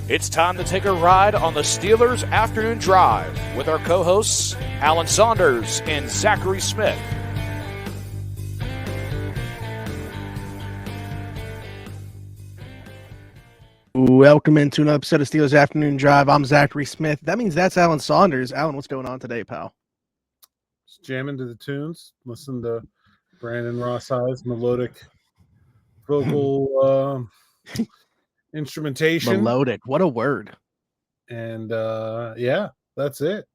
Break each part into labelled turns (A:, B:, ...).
A: It's time to take a ride on the Steelers Afternoon Drive with our co-hosts Alan Saunders and Zachary Smith.
B: Welcome into another episode of Steelers Afternoon Drive. I'm Zachary Smith. That means that's Alan Saunders. Alan, what's going on today, pal?
C: Just jamming to the tunes, listen to Brandon Rossi's melodic vocal instrumentation.
B: Melodic. What a word.
C: And yeah, that's it.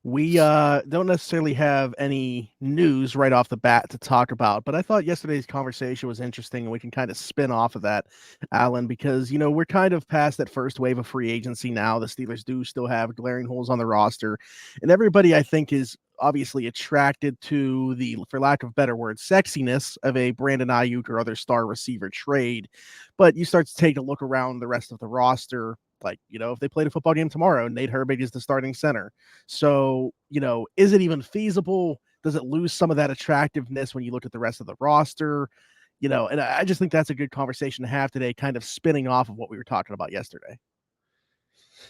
B: We don't necessarily have any news right off the bat to talk about, but I thought yesterday's conversation was interesting, and we can kind of spin off of that, Alan, because, you know, we're kind of past that first wave of free agency now. The Steelers do still have glaring holes on the roster, and everybody, I think, is obviously attracted to the, for lack of better word, sexiness of a Brandon Aiyuk or other star receiver trade. But you start to take a look around the rest of the roster. Like, you know, if they played a football game tomorrow, Nate Herbig is the starting center. So, you know, is it even feasible? Does it lose some of that attractiveness when you look at the rest of the roster? You know, and I just think that's a good conversation to have today, kind of spinning off of what we were talking about yesterday.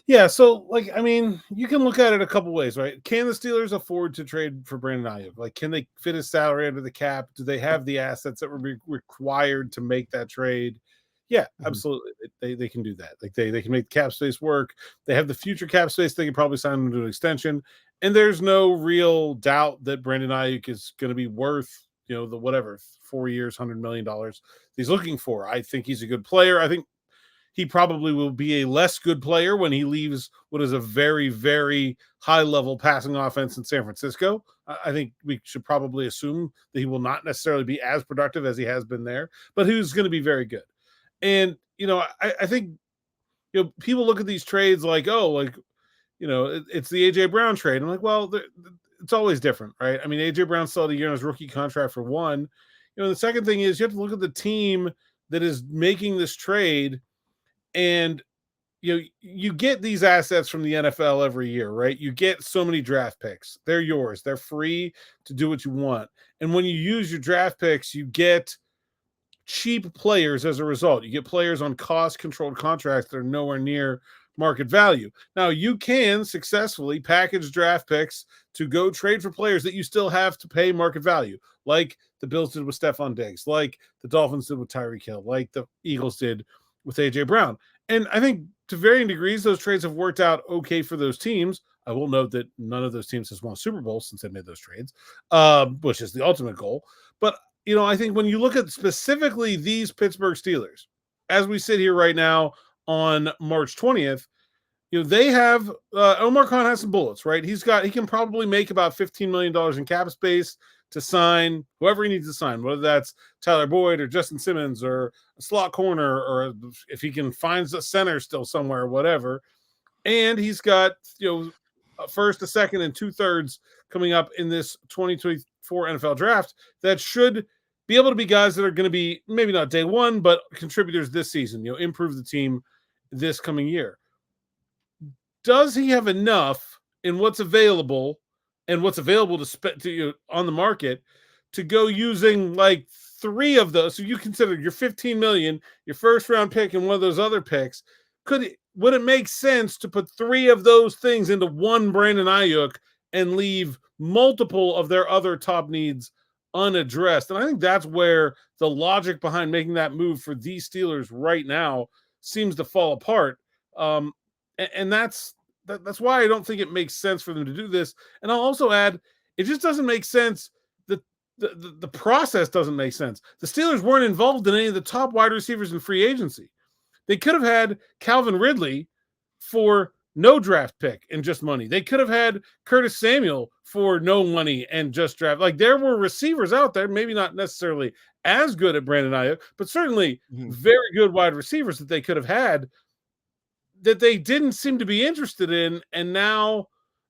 C: Yeah, so, like, I mean, you can look at it a couple ways, right? Can the Steelers afford to trade for Brandon Aiyuk? Like, can they fit his salary under the cap? Do they have the assets that would be required to make that trade? Yeah, absolutely. They can do that. Like, they can make the cap space work. They have the future cap space. They can probably sign him to an extension. And there's no real doubt that Brandon Aiyuk is going to be worth, you know, the whatever, 4 years, $100 million he's looking for. I think he's a good player. I think he probably will be a less good player when he leaves what is a very, very high-level passing offense in San Francisco. I think we should probably assume that he will not necessarily be as productive as he has been there, but he's going to be very good. And, you know, I think, you know, people look at these trades like, oh, like, you know, it's the A.J. Brown trade. I'm like, well, it's always different, right? I mean, A.J. Brown still had a year on his rookie contract for one. You know, the second thing is you have to look at the team that is making this trade. And, you know, you get these assets from the NFL every year, right? You get so many draft picks. They're yours. They're free to do what you want. And when you use your draft picks, you get cheap players as a result. You get players on cost-controlled contracts that are nowhere near market value. Now, you can successfully package draft picks to go trade for players that you still have to pay market value, like the Bills did with Stephon Diggs, like the Dolphins did with Tyreek Hill, like the Eagles did with A.J. Brown. And I think to varying degrees, those trades have worked out okay for those teams. I will note that none of those teams has won a Super Bowl since they made those trades, which is the ultimate goal. But, you know, I think when you look at specifically these Pittsburgh Steelers, as we sit here right now on March 20th, you know, they have Omar Khan has some bullets, right? He can probably make about $15 million in cap space to sign whoever he needs to sign, whether that's Tyler Boyd or Justin Simmons or a slot corner, or if he can find a center still somewhere or whatever. And he's got, you know, a first, a second, and 2/3 coming up in this 2024 NFL draft that should be able to be guys that are going to be maybe not day one, but contributors this season, you know, improve the team this coming year. Does he have enough in what's available and what's available to you on the market to go using like 3 of those? So you consider your $15 million, your first round pick, and one of those other picks. Would it make sense to put 3 of those things into one Brandon Aiyuk and leave multiple of their other top needs unaddressed? And I think that's where the logic behind making that move for these Steelers right now seems to fall apart. And that's why I don't think it makes sense for them to do this. And I'll also add, it just doesn't make sense. The process doesn't make sense. The Steelers weren't involved in any of the top wide receivers in free agency. They could have had Calvin Ridley for no draft pick and just money. They could have had Curtis Samuel for no money and just draft. Like, there were receivers out there, maybe not necessarily as good at Brandon Aiyuk, but certainly very good wide receivers that they could have had that they didn't seem to be interested in. And now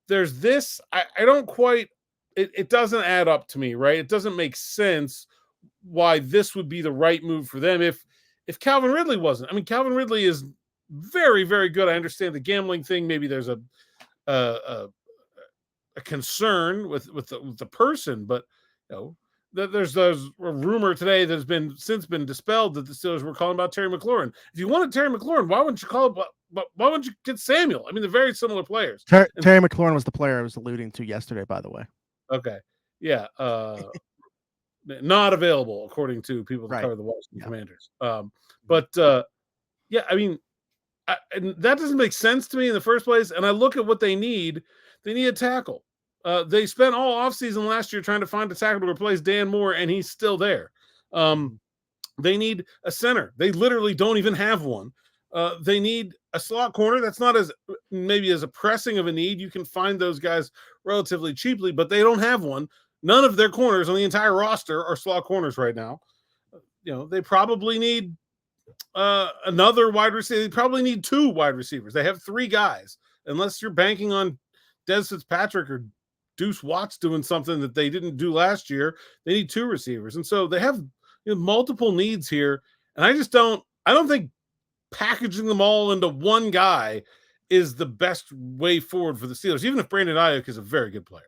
C: there's this. I don't quite, it doesn't add up to me, right? It doesn't make sense why this would be the right move for them if Calvin Ridley wasn't. I mean, Calvin Ridley is very, very good. I understand the gambling thing. Maybe there's a concern with the person, but you know, there's a rumor today that's since been dispelled that the Steelers were calling about Terry McLaurin. If you wanted Terry McLaurin, why wouldn't you call it? But why wouldn't you get Samuel? I mean, they're very similar players.
B: Terry McLaurin was the player I was alluding to yesterday, by the way.
C: Okay, yeah, not available according to people that
B: Right.
C: cover the Washington Commanders. But yeah, I mean, and that doesn't make sense to me in the first place. And I look at what they need. They need a tackle. They spent all offseason last year trying to find a tackle to replace Dan Moore, and he's still there. They need a center. They literally don't even have one. They need a slot corner. That's not as pressing of a need. You can find those guys relatively cheaply, but they don't have one. None of their corners on the entire roster are slot corners right now. They probably need another wide receiver. They probably need 2 wide receivers. They have 3 guys, unless you're banking on Des Fitzpatrick or Deuce Watts doing something that they didn't do last year. They need 2 receivers. And so they have multiple needs here. And I don't think packaging them all into one guy is the best way forward for the Steelers, even if Brandon Aiyuk is a very good player.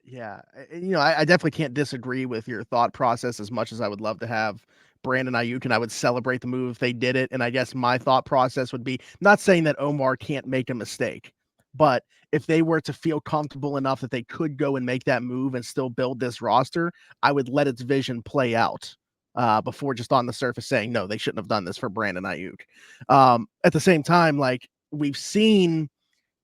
B: Yeah. I definitely can't disagree with your thought process as much as I would love to have Brandon Aiyuk, and I would celebrate the move if they did it. And I guess my thought process would be not saying that Omar can't make a mistake, but if they were to feel comfortable enough that they could go and make that move and still build this roster, I would let its vision play out before just on the surface saying, no, they shouldn't have done this for Brandon Aiyuk. At the same time, like we've seen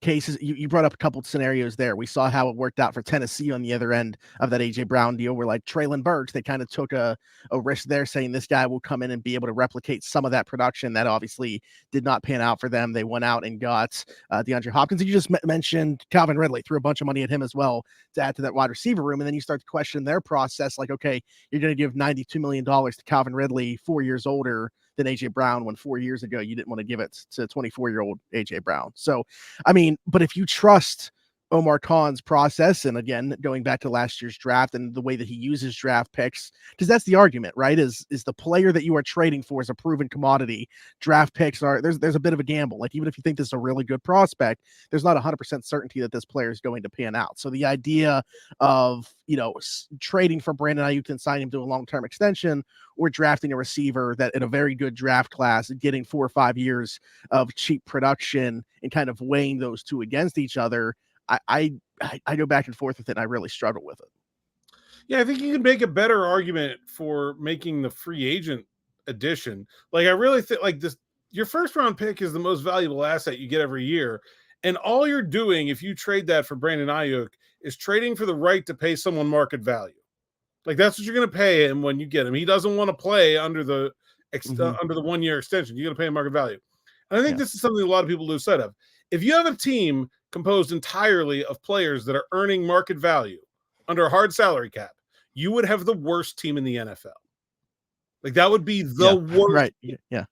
B: cases, you brought up a couple of scenarios there. We saw how it worked out for Tennessee on the other end of that AJ Brown deal, where like Treylon Burks, they kind of took a risk there, saying this guy will come in and be able to replicate some of that production. That obviously did not pan out for them. They went out and got DeAndre Hopkins. And you just mentioned Calvin Ridley, threw a bunch of money at him as well to add to that wide receiver room. And then you start to question their process, like, okay, you're going to give $92 million to Calvin Ridley, 4 years older than AJ Brown, when 4 years ago you didn't want to give it to 24-year-old AJ Brown. So, I mean, but if you trust Omar Khan's process, and again, going back to last year's draft and the way that he uses draft picks, because that's the argument, right? Is the player that you are trading for is a proven commodity. Draft picks there's a bit of a gamble. Like, even if you think this is a really good prospect, there's not 100% certainty that this player is going to pan out. So the idea of, trading for Brandon Aiyuk and signing him to a long-term extension, or drafting a receiver that in a very good draft class, getting 4 or 5 years of cheap production and kind of weighing those two against each other, I go back and forth with it, and I really struggle with it.
C: Yeah, I think you can make a better argument for making the free agent addition. Like, I really think like this, your first round pick is the most valuable asset you get every year. And all you're doing, if you trade that for Brandon Aiyuk, is trading for the right to pay someone market value. Like, that's what you're going to pay him when you get him. He doesn't want to play under the 1 year extension. You're going to pay him market value. And I think this is something a lot of people lose sight of. If you have a team composed entirely of players that are earning market value under a hard salary cap, you would have the worst team in the NFL. Like, that would be the worst.
B: Right. Yeah.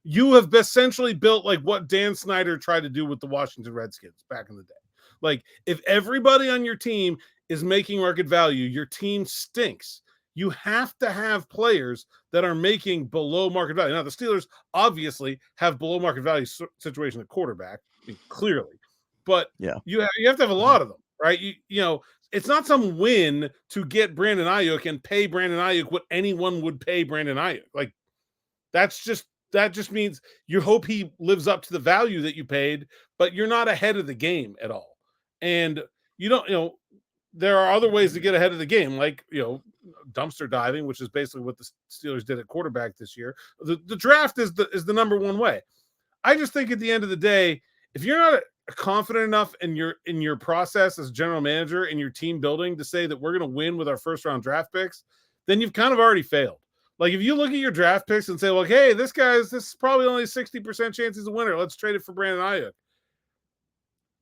C: You have essentially built like what Dan Snyder tried to do with the Washington Redskins back in the day. Like, if everybody on your team is making market value, your team stinks. You have to have players that are making below market value. Now, the Steelers obviously have below market value situation at quarterback, clearly. But you have to have a lot of them, right? It's not some win to get Brandon Aiyuk and pay Brandon Aiyuk what anyone would pay Brandon Aiyuk. Like, that just means you hope he lives up to the value that you paid, but you're not ahead of the game at all. And there are other ways to get ahead of the game, like, dumpster diving, which is basically what the Steelers did at quarterback this year. The draft is the number one way. I just think at the end of the day, if you're not confident enough in your process as general manager and your team building to say that we're going to win with our first round draft picks, then you've kind of already failed. Like, if you look at your draft picks and say, well, hey, this is probably only 60% chance he's a winner, let's trade it for Brandon Aiyuk.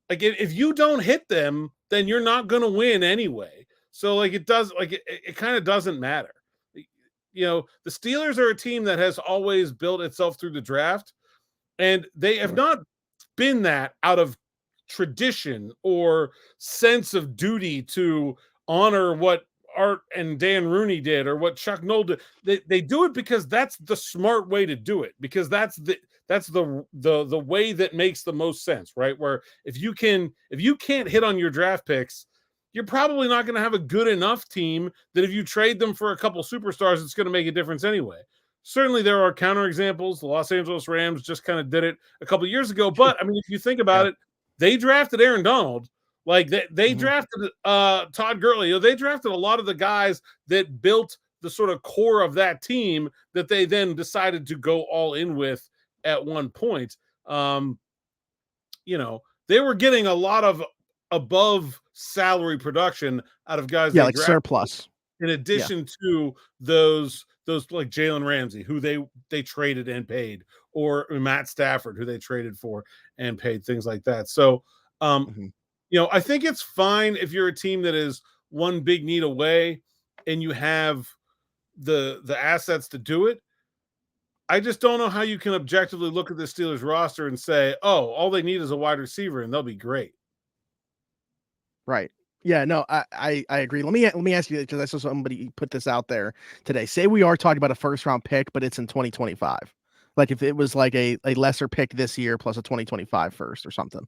C: Like, if you don't hit them, then you're not going to win anyway. So, like, it kind of doesn't matter. The Steelers are a team that has always built itself through the draft, and they have not been that out of tradition or sense of duty to honor what Art and Dan Rooney did or what Chuck Noll did. They do it because that's the smart way to do it, because that's the way that makes the most sense, right? Where if you can't hit on your draft picks, you're probably not going to have a good enough team that if you trade them for a couple superstars, it's going to make a difference anyway. Certainly there are counterexamples. The Los Angeles Rams just kind of did it a couple of years ago. But, I mean, if you think about it, they drafted Aaron Donald. Like, they drafted Todd Gurley. They drafted a lot of the guys that built the sort of core of that team that they then decided to go all in with at one point. They were getting a lot of above salary production out of guys.
B: Yeah, like surplus.
C: In addition to those like Jalen Ramsey, who they traded and paid, or Matt Stafford, who they traded for and paid, things like that. So, I think it's fine if you're a team that is one big need away and you have the assets to do it. I just don't know how you can objectively look at the Steelers roster and say, oh, all they need is a wide receiver and they'll be great.
B: Right. Yeah, no, I agree. Let me ask you, because I saw somebody put this out there today. Say we are talking about a first round pick, but it's in 2025. Like if it was like a lesser pick this year plus a 2025 first or something.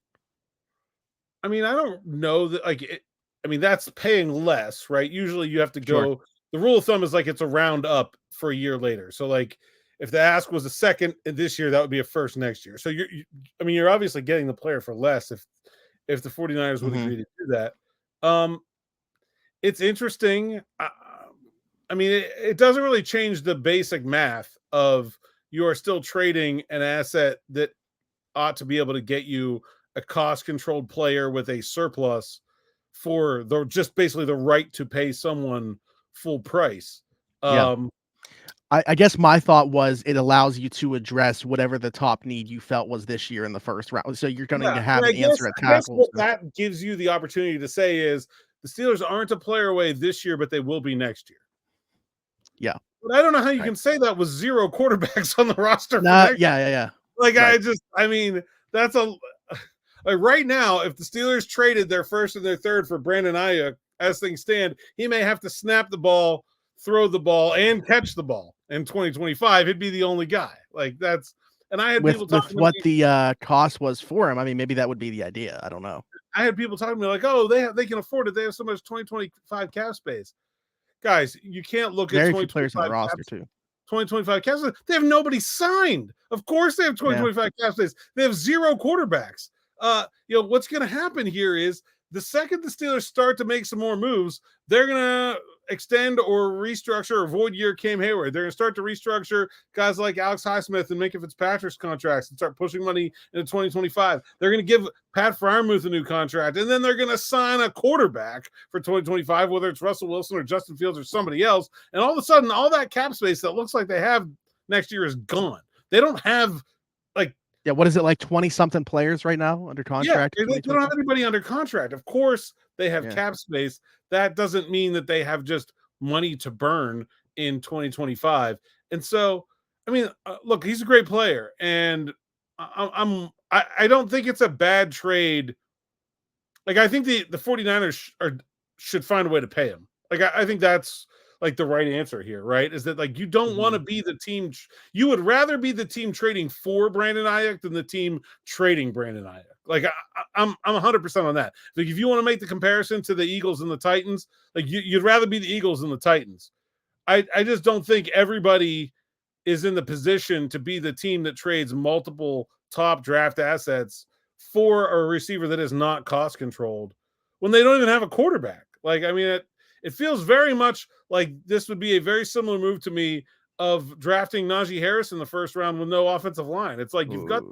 C: I mean, I don't know that that's paying less, right? Usually you have to go. Sure. The rule of thumb is like it's a round up for a year later. So like if the ask was a second this year, that would be a first next year. So you're obviously getting the player for less if the 49ers would agree to do that. It's interesting. It doesn't really change the basic math of you are still trading an asset that ought to be able to get you a cost-controlled player with a surplus for just basically the right to pay someone full price.
B: I guess my thought was it allows you to address whatever the top need you felt was this year in the first round. So you're going to have an answer at tackle.
C: What that gives you the opportunity to say is the Steelers aren't a player away this year, but they will be next year.
B: Yeah.
C: But I don't know how you can say that with zero quarterbacks on the roster.
B: Yeah.
C: Like, right. That's right now, if the Steelers traded their first and their third for Brandon Aiyuk, as things stand, he may have to snap the ball, throw the ball, and catch the ball in 2025. He'd be the only guy. Like that's, and I had people talking
B: with what the cost was for him. I mean, maybe that would be the idea. I don't know.
C: I had people talking to me like, oh, they can afford it. They have so much 2025 cap space. Guys, you can't look at 2025
B: players on the roster too.
C: 2025 cap space. They have nobody signed. Of course they have 2025 cap space. They have zero quarterbacks. What's going to happen here is the second the Steelers start to make some more moves, they're going to extend or restructure or void year Cam Hayward. They're going to start to restructure guys like Alex Highsmith and Minka Fitzpatrick's contracts and start pushing money into 2025. They're going to give Pat Freiermuth a new contract, and then they're going to sign a quarterback for 2025, whether it's Russell Wilson or Justin Fields or somebody else. And all of a sudden, all that cap space that looks like they have next year is gone. They don't have
B: what is it, like 20-something players right now under contract?
C: Yeah, they don't have anybody under contract. Of course, they have cap space. That doesn't mean that they have just money to burn in 2025. And so, look, he's a great player, and I don't think it's a bad trade. Like, I think the 49ers should find a way to pay him. Like, I think that's like the right answer here, right? Is that like you don't want to be the team. You would rather be the team trading for Brandon Aiyuk than the team trading Brandon Aiyuk. Like I'm 100% on that. Like if you want to make the comparison to the Eagles and the Titans, like you'd rather be the Eagles than the Titans. I just don't think everybody is in the position to be the team that trades multiple top draft assets for a receiver that is not cost controlled when they don't even have a quarterback. Like, it feels very much like this would be a very similar move to me of drafting Najee Harris in the first round with no offensive line. It's like you've got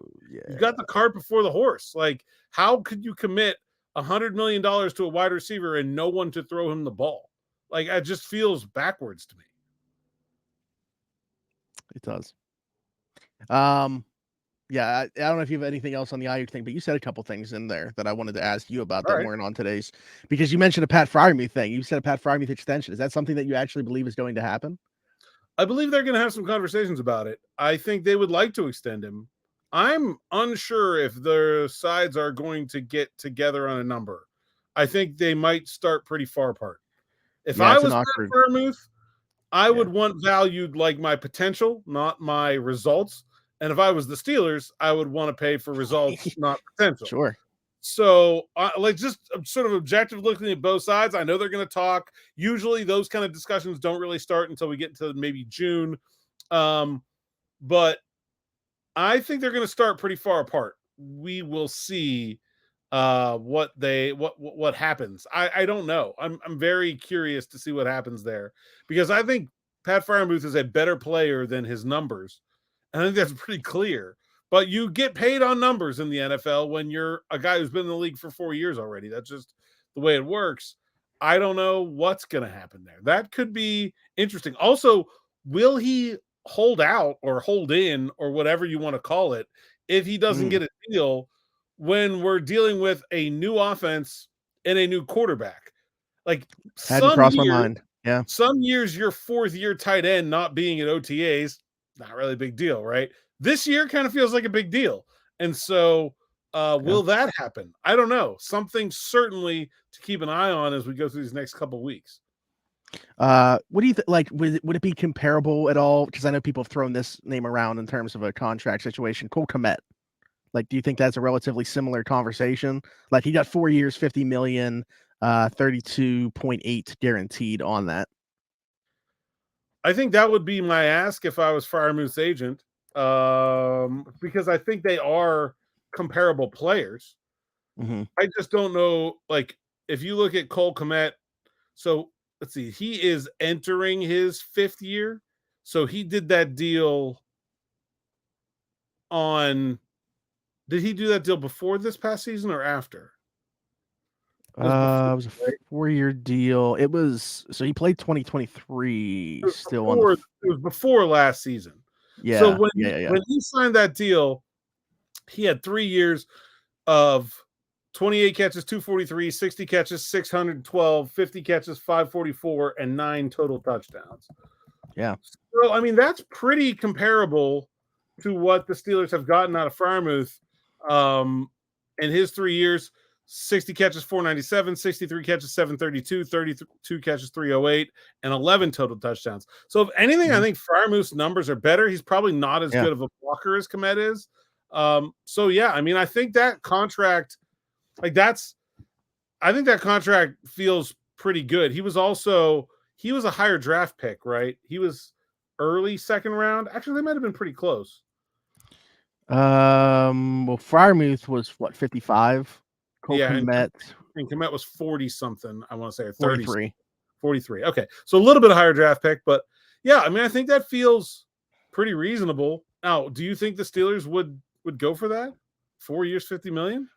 C: the cart before the horse. Like, how could you commit $100 million to a wide receiver and no one to throw him the ball? Like, it just feels backwards to me.
B: It does. Yeah, I don't know if you have anything else on the Aiyuk thing, but you said a couple things in there that I wanted to ask you about that weren't on today's, because you mentioned a Pat Freiermuth thing. You said a Pat Freiermuth extension. Is that something that you actually believe is going to happen?
C: I believe they're going to have some conversations about it. I think they would like to extend him. I'm unsure if their sides are going to get together on a number. I think they might start pretty far apart. If I was Pat Freiermuth, I would want valued like my potential, not my results. And if I was the Steelers, I would want to pay for results, not potential.
B: Sure.
C: So, just sort of objective looking at both sides. I know they're going to talk. Usually, those kind of discussions don't really start until we get to maybe June. But I think they're going to start pretty far apart. We will see what happens. I don't know. I'm very curious to see what happens there, because I think Pat Freiermuth is a better player than his numbers. And I think that's pretty clear. But you get paid on numbers in the NFL when you're a guy who's been in the league for 4 years already. That's just the way it works. I don't know what's going to happen there. That could be interesting. Also, will he hold out or hold in or whatever you want to call it if he doesn't get a deal when we're dealing with a new offense and a new quarterback? Like,
B: hadn't crossed my mind. Yeah.
C: Some years your fourth year tight end not being at OTAs, not really a big deal, right? This year kind of feels like a big deal. And so will that happen? I don't know. Something certainly to keep an eye on as we go through these next couple of weeks.
B: What do you think? Like, would it be comparable at all? Because I know people have thrown this name around in terms of a contract situation. Cole Kmet. Like, do you think that's a relatively similar conversation? Like, he got 4 years, $50 million, 32.8 guaranteed on that.
C: I think that would be my ask if I was Freiermuth's agent, because I think they are comparable players.
B: Mm-hmm.
C: I just don't know. Like, if you look at Cole Kmet, so let's see, he is entering his 5th year. So he did that deal did he do that deal before this past season or after?
B: It was a 4-year deal. It was, so he played 2023 still on
C: it was before last season.
B: Yeah.
C: So when he signed that deal, he had 3 years of 28 catches, 243, 60 catches, 612, 50 catches, 544, and 9 total touchdowns.
B: Yeah.
C: So, I mean, that's pretty comparable to what the Steelers have gotten out of Freiermuth in his 3 years. 60 catches, 497, 63 catches, 732, 32 catches, 308, and 11 total touchdowns. So if anything, I think Freiermuth's numbers are better. He's probably not as good of a blocker as Kmet is. So yeah, I mean, I think that contract, I think that contract feels pretty good. He was a higher draft pick, right? He was early 2nd round. Actually, they might have been pretty close.
B: Well, Freiermuth was what, 55?
C: Kmet, and Kmet was 40 something, I want to say, or
B: 43.
C: 43. Okay. So a little bit of higher draft pick, but yeah, I mean, I think that feels pretty reasonable. Now, do you think the Steelers would go for that? 4 years, $50 million?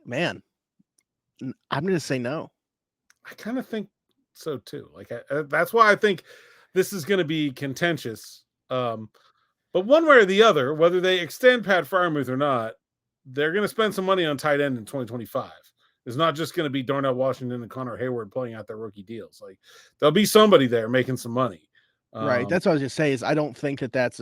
B: Man, I'm going to say no.
C: I kind of think so too. Like, that's why I think this is going to be contentious. But one way or the other, whether they extend Pat Freiermuth or not, they're going to spend some money on tight end in 2025. It's not just going to be Darnell Washington and Connor Hayward playing out their rookie deals. Like, there'll be somebody there making some money.
B: Right. That's what I was just saying, is I don't think that's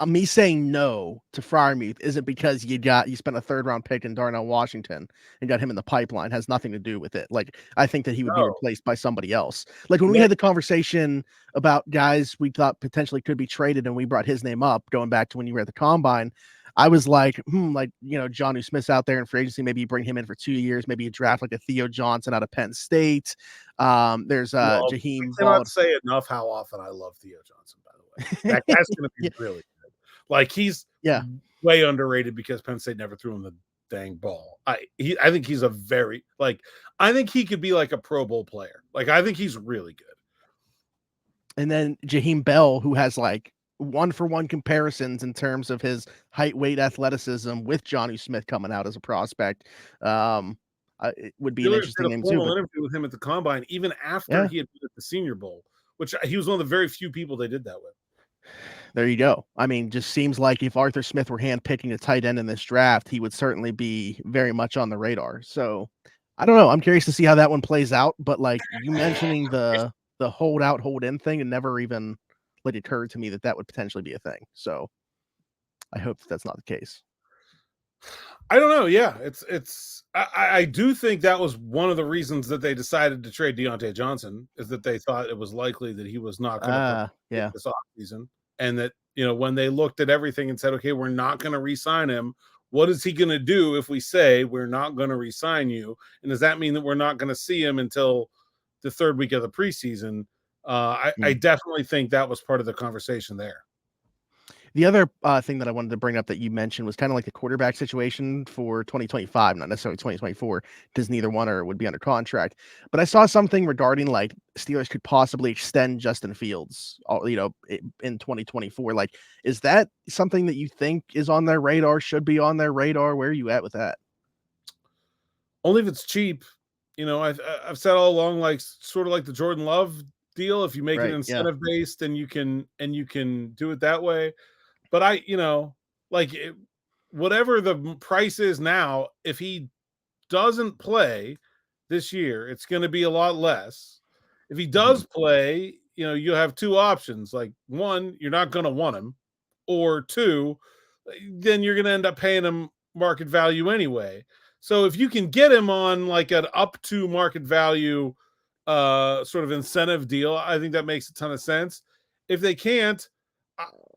B: me saying no to Freiermuth isn't because you spent a 3rd round pick in Darnell Washington and got him in the pipeline. Has nothing to do with it. Like, I think that he would be replaced by somebody else. Like, when we had the conversation about guys we thought potentially could be traded and we brought his name up, going back to when you were at the combine, I was like, Jonnu Smith's out there in free agency. Maybe you bring him in for 2 years. Maybe you draft like a Theo Johnson out of Penn State. There's Jaheim.
C: I cannot say enough how often I love Theo Johnson, by the way. That guy's going to be really good. Like, he's way underrated because Penn State never threw him the dang ball. I think he's I think he could be like a Pro Bowl player. Like, I think he's really good.
B: And then Jaheim Bell, who has like 1-for-1 comparisons in terms of his height, weight, athleticism with Jonnu Smith coming out as a prospect. It would be an interesting name too.
C: Interview with him at the combine, even after he had been at the Senior Bowl, which he was one of the very few people they did that with.
B: There you go. I mean, just seems like if Arthur Smith were handpicking a tight end in this draft, he would certainly be very much on the radar. So I don't know. I'm curious to see how that one plays out. But like you mentioning the hold out, hold in thing, it never even occurred to me that would potentially be a thing. So I hope that's not the case.
C: I don't know. Yeah, I do think that was one of the reasons that they decided to trade Deontay Johnson, is that they thought it was likely that he was not going to
B: Yeah.
C: this offseason, and that, when they looked at everything and said, okay, we're not going to re-sign him. What is he going to do if we say we're not going to re-sign you? And does that mean that we're not going to see him until the third week of the preseason? I definitely think that was part of the conversation there.
B: The other thing that I wanted to bring up that you mentioned was kind of like the quarterback situation for 2025, not necessarily 2024, because neither one or would be under contract. But I saw something regarding like Steelers could possibly extend Justin Fields, in 2024. Like, is that something that you think is on their radar? Should be on their radar? Where are you at with that?
C: Only if it's cheap. I've said all along, like sort of like the Jordan Love deal. If you make it incentive based, and you can do it that way. But whatever the price is now, if he doesn't play this year, it's going to be a lot less. If he does play, you have two options. Like, one, you're not going to want him, or two, then you're going to end up paying him market value anyway. So if you can get him on like an up to market value sort of incentive deal, I think that makes a ton of sense. If they can't,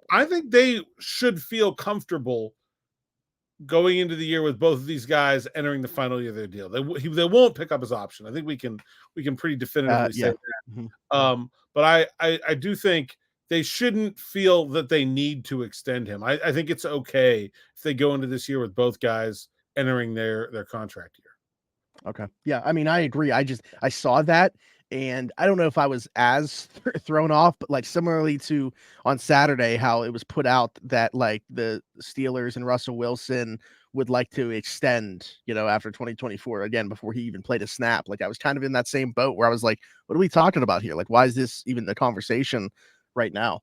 C: I think they should feel comfortable going into the year with both of these guys entering the final year of their deal. They won't pick up his option. I think we can pretty definitively say that. But I do think they shouldn't feel that they need to extend him. I think it's okay if they go into this year with both guys entering their contract year.
B: Okay. Yeah. I mean, I agree. I saw that, and I don't know if I was as thrown off, but like similarly to on Saturday, how it was put out that like the Steelers and Russell Wilson would like to extend, after 2024 again, before he even played a snap. Like I was kind of in that same boat where I was like, what are we talking about here? Like, why is this even the conversation right now?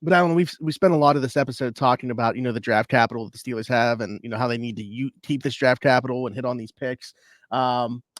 B: But Alan, we spent a lot of this episode talking about, the draft capital that the Steelers have, and, how they need to keep this draft capital and hit on these picks.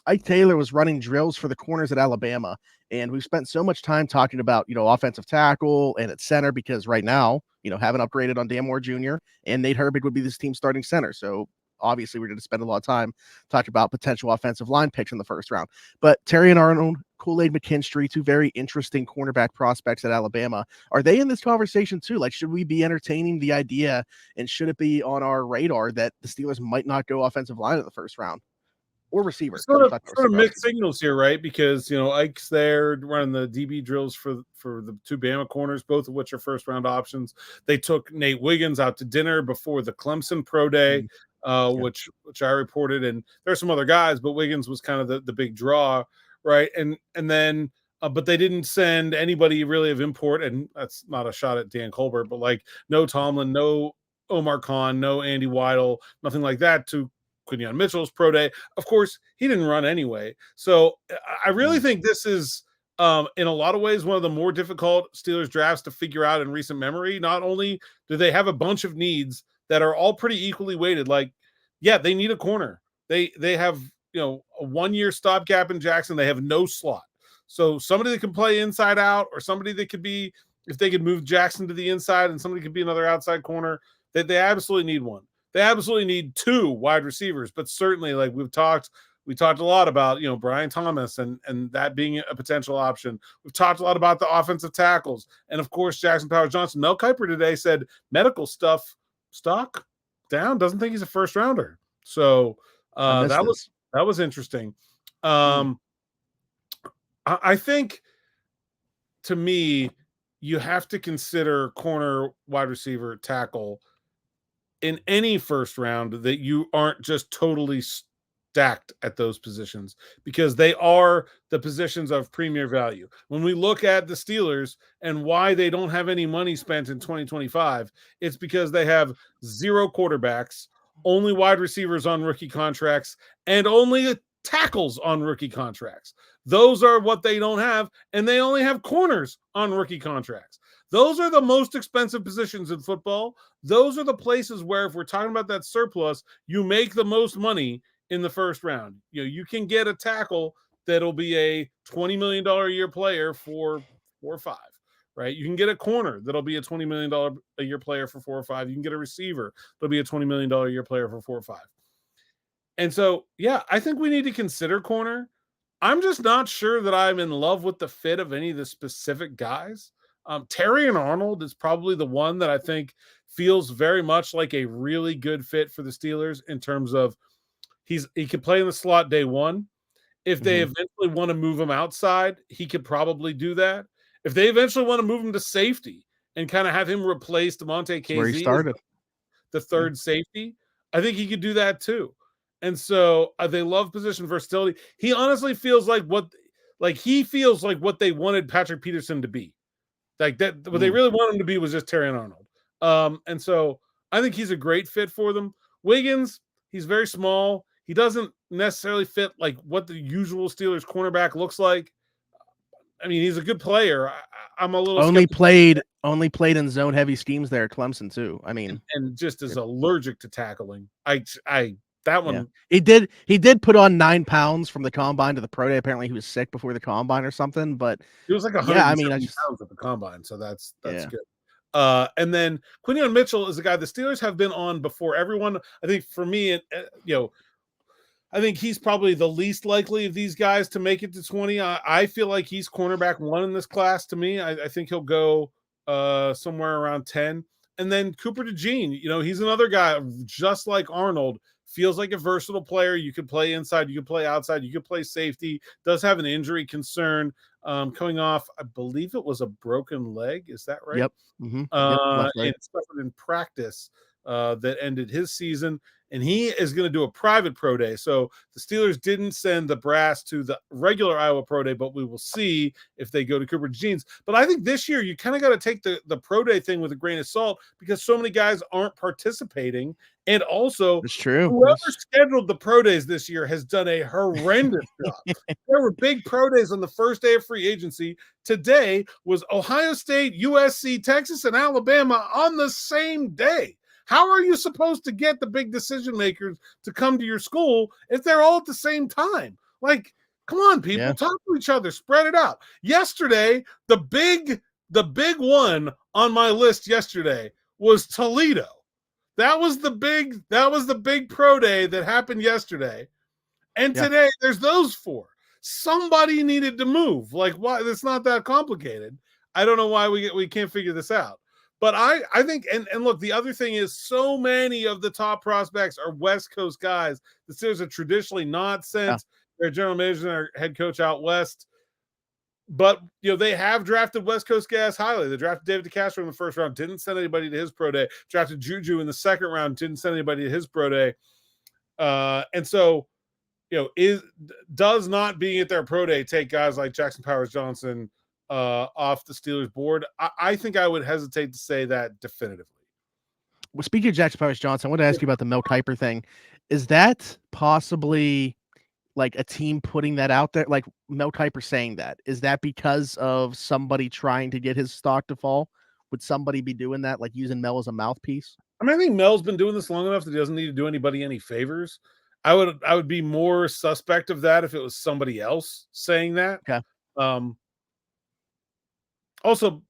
B: Ike Taylor was running drills for the corners at Alabama, and we've spent so much time talking about, offensive tackle and at center, because right now, haven't upgraded on Dan Moore Jr., and Nate Herbig would be this team's starting center. So obviously we're going to spend a lot of time talking about potential offensive line picks in the first round. But Terrion, Arnold, Kool-Aid, Mckinstry, two very interesting cornerback prospects at Alabama. Are they in this conversation too? Like, should we be entertaining the idea, and should it be on our radar that the Steelers might not go offensive line in the first round? Or receiver.
C: Sort of mixed signals here, right? Because Ike's there running the DB drills for the two Bama corners, both of which are first round options. They took Nate Wiggins out to dinner before the Clemson Pro Day, which I reported, and there's some other guys, but Wiggins was kind of the big draw, right? And then but they didn't send anybody really of import, and that's not a shot at Dan Colbert, but like no Tomlin, no Omar Khan, no Andy Weidel, nothing like that to Quinyon Mitchell's pro day. Of course, he didn't run anyway. So I really think this is, in a lot of ways, one of the more difficult Steelers drafts to figure out in recent memory. Not only do they have a bunch of needs that are all pretty equally weighted, like, yeah, they need a corner. They have, a 1 year stopgap in Jackson. They have no slot. So somebody that can play inside out, or somebody that could be, if they could move Jackson to the inside and somebody could be another outside corner, that they absolutely need one. They absolutely need two wide receivers, but certainly, like we talked a lot about, Brian Thomas and that being a potential option. We've talked a lot about the offensive tackles, and of course, Jackson Powers Johnson. Mel Kiper today said medical stock down. Doesn't think he's a first rounder. So that was interesting. I think, to me, you have to consider corner, wide receiver, tackle in any first round, that you aren't just totally stacked at those positions, because they are the positions of premier value. When we look at the Steelers and why they don't have any money spent in 2025, it's because they have zero quarterbacks, only wide receivers on rookie contracts, and only tackles on rookie contracts. Those are what they don't have, and they only have corners on rookie contracts. Those are the most expensive positions in football. Those are the places where, if we're talking about that surplus, you make the most money in the first round. You can get a tackle that'll be a $20 million a year player for 4 or 5, right? You can get a corner that'll be a $20 million a year player for 4 or 5. You can get a receiver that'll be a $20 million a year player for 4 or 5. And so, yeah, I think we need to consider corner. I'm just not sure that I'm in love with the fit of any of the specific guys. Terrion Arnold is probably the one that I think feels very much like a really good fit for the Steelers in terms of he could play in the slot day one. If they eventually want to move him outside, he could probably do that. If they eventually want to move him to safety and kind of have him replace DeMonte Casey,
B: where he started,
C: the third safety, I think he could do that too. And so they love position versatility. He honestly feels like what they wanted Patrick Peterson to be. Like that, what they really wanted him to be was just Terrion Arnold. And so I think he's a great fit for them. Wiggins, he's very small. He doesn't necessarily fit like what the usual Steelers cornerback looks like. I mean, he's a good player. I'm a little
B: only played in zone heavy schemes there at Clemson too. I mean,
C: and just is allergic to tackling. That one.
B: Yeah. He did put on 9 pounds from the combine to the pro day. Apparently he was sick before the combine or something, but
C: he was like 170 pounds at the combine. So that's good. And then Quinion Mitchell is a guy the Steelers have been on before everyone. I think for me, I think he's probably the least likely of these guys to make it to 20. I feel like he's cornerback 1 in this class to me. I think he'll go somewhere around 10. And then Cooper DeJean, he's another guy just like Arnold. Feels like a versatile player. You could play inside, you could play outside, you could play safety. Does have an injury concern coming off, I believe it was a broken leg. Is that right?
B: Yep.
C: And suffered in practice that ended his season. And he is going to do a private pro day. So the Steelers didn't send the brass to the regular Iowa pro day, but we will see if they go to Cooper DeJean's. But I think this year you kind of got to take the pro day thing with a grain of salt because so many guys aren't participating. And also,
B: it's true.
C: Whoever scheduled the pro days this year has done a horrendous job. There were big pro days on the first day of free agency. Today was Ohio State, USC, Texas, and Alabama on the same day. How are you supposed to get the big decision makers to come to your school if they're all at the same time? Like, come on, people, talk to each other, spread it out. Yesterday, the big one on my list yesterday was Toledo. That was the big pro day that happened yesterday. And today there's those 4. Somebody needed to move. Like, why? It's not that complicated. I don't know why we can't figure this out. But I think, and look, the other thing is so many of the top prospects are West Coast guys. The Steelers have traditionally not sent their general manager and their head coach out west. But, they have drafted West Coast guys highly. They drafted David DeCastro in the first round, didn't send anybody to his pro day. Drafted Juju in the second round, didn't send anybody to his pro day. And so, does not being at their pro day take guys like Jackson Powers Johnson off the Steelers board? I think I would hesitate to say that definitively.
B: Well, speaking of Jackson Powers Johnson, I want to ask you about the Mel Kiper thing. Is that possibly like a team putting that out there? Like Mel Kiper saying that, is that because of somebody trying to get his stock to fall? Would somebody be doing that, like using Mel as a mouthpiece?
C: I mean, I think Mel's been doing this long enough that he doesn't need to do anybody any favors. I would be more suspect of that if it was somebody else saying that.
B: Okay.
C: Also,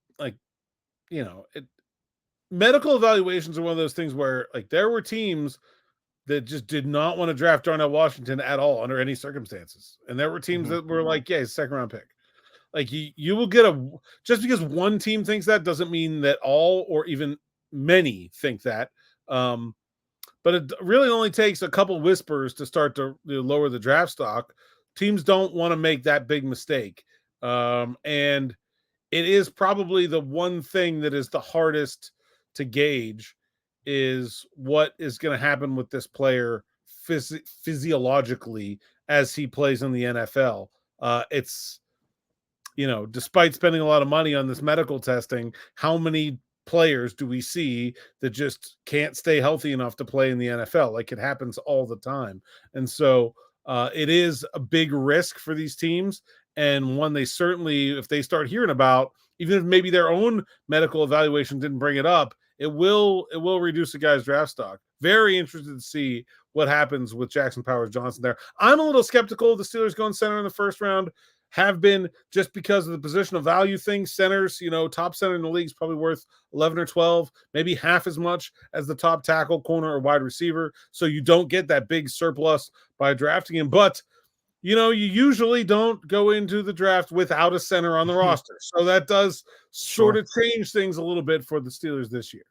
C: medical evaluations are one of those things where, like, there were teams that just did not want to draft Darnell Washington at all under any circumstances. And there were teams that were like, yeah, he's a second-round pick. Like, you will get just because one team thinks that doesn't mean that all or even many think that. But it really only takes a couple whispers to start to lower the draft stock. Teams don't want to make that big mistake. And it is probably the one thing that is the hardest to gauge is what is going to happen with this player physiologically as he plays in the NFL. It's, despite spending a lot of money on this medical testing, how many players do we see that just can't stay healthy enough to play in the NFL? Like, it happens all the time. And so it is a big risk for these teams, and one they certainly, if they start hearing about, even if maybe their own medical evaluation didn't bring it up, it will reduce the guy's draft stock. Very interested to see what happens with Jackson Powers Johnson there. I'm a little skeptical of the Steelers going center in the first round. have been, just because of the positional value thing. Centers, top center in the league is probably worth 11 or 12, maybe half as much as the top tackle, corner, or wide receiver. So you don't get that big surplus by drafting him. But, you usually don't go into the draft without a center on the roster. So that does sort of change things a little bit for the Steelers this year.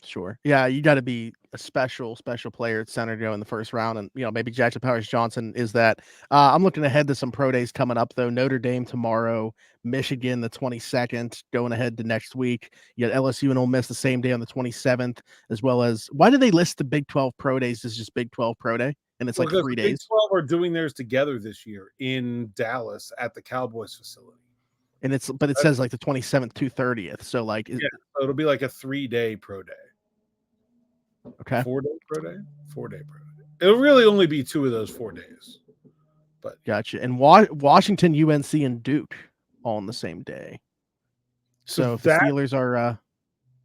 B: Sure. Yeah, you got to be a special player at center to go in the first round. And, maybe Jackson Powers-Johnson is that. I'm looking ahead to some pro days coming up, though. Notre Dame tomorrow, Michigan the 22nd, going ahead to next week. You got LSU and Ole Miss the same day on the 27th, as well as, why do they list the Big 12 pro days as just Big 12 pro day? And it's like 3 days.
C: Big 12 are doing theirs together this year in Dallas at the Cowboys facility.
B: And it says like the 27th to 30th. So like,
C: so it'll be like a 3-day pro day.
B: Okay.
C: 4-day pro day? 4-day pro day. It'll really only be 2 of those 4 days. But
B: gotcha. And Washington, UNC, and Duke all on the same day. So if the Steelers are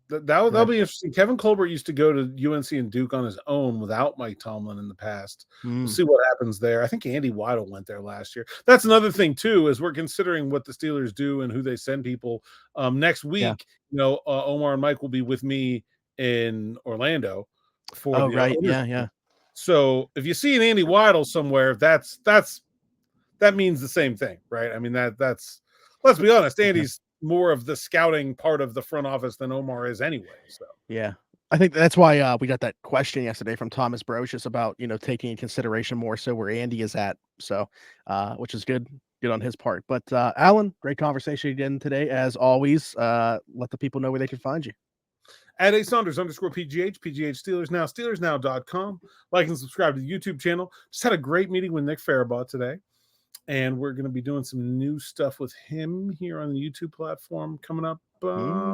C: that'll be interesting. Kevin Colbert used to go to UNC and Duke on his own without Mike Tomlin in the past. We'll see what happens there. I think Andy Weidel went there last year. That's another thing too, is we're considering what the Steelers do and who they send people. Next week, Omar and Mike will be with me in Orlando for
B: right. Yeah.
C: So if you see an Andy Weidel somewhere, that means the same thing, right? I mean, that's let's be honest, Andy's more of the scouting part of the front office than Omar is anyway. So
B: yeah, I think that's why we got that question yesterday from Thomas Brocious about taking in consideration more so where Andy is at. So which is good on his part. But Alan, great conversation again today as always. Let the people know where they can find you.
C: At @Saunders_PGH, PGH Steelers Now, SteelersNow.com. Like and subscribe to the YouTube channel. Just had a great meeting with Nick Farabaugh today, and we're going to be doing some new stuff with him here on the YouTube platform coming up. I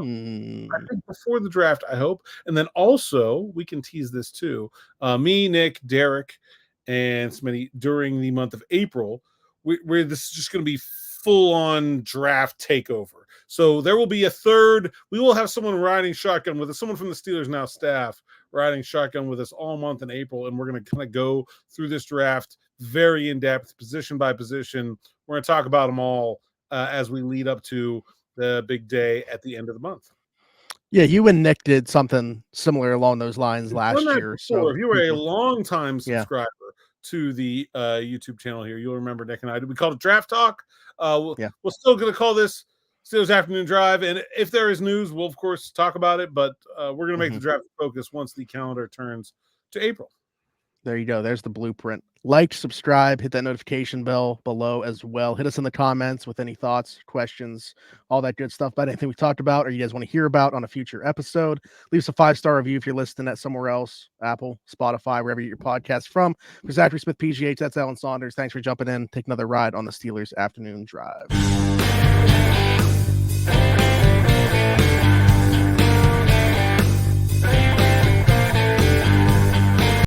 C: think before the draft, I hope. And then also, we can tease this too. Me, Nick, Derek, and Smitty during the month of April, this is just going to be full-on draft takeover. So there will be a third. We will have someone riding shotgun with us, someone from the Steelers Now staff riding shotgun with us all month in April, and we're going to kind of go through this draft very in-depth, position by position. We're going to talk about them all as we lead up to the big day at the end of the month.
B: Yeah, you and Nick did something similar along those lines last year. So
C: if you were a long-time subscriber to the YouTube channel here, you'll remember Nick and I did. We called it Draft Talk. We're still going to call this Steelers Afternoon Drive, and if there is news, we'll of course talk about it. But we're going to make the draft focus once the calendar turns to April.
B: There you go. There's the blueprint. Like, subscribe, hit that notification bell below as well. Hit us in the comments with any thoughts, questions, all that good stuff about anything we talked about or you guys want to hear about on a future episode. Leave us a 5-star review if you're listening at somewhere else, Apple, Spotify, wherever you get your podcast from. For Zachary Smith, PGH, that's Alan Saunders. Thanks for jumping in. Take another ride on the Steelers Afternoon Drive.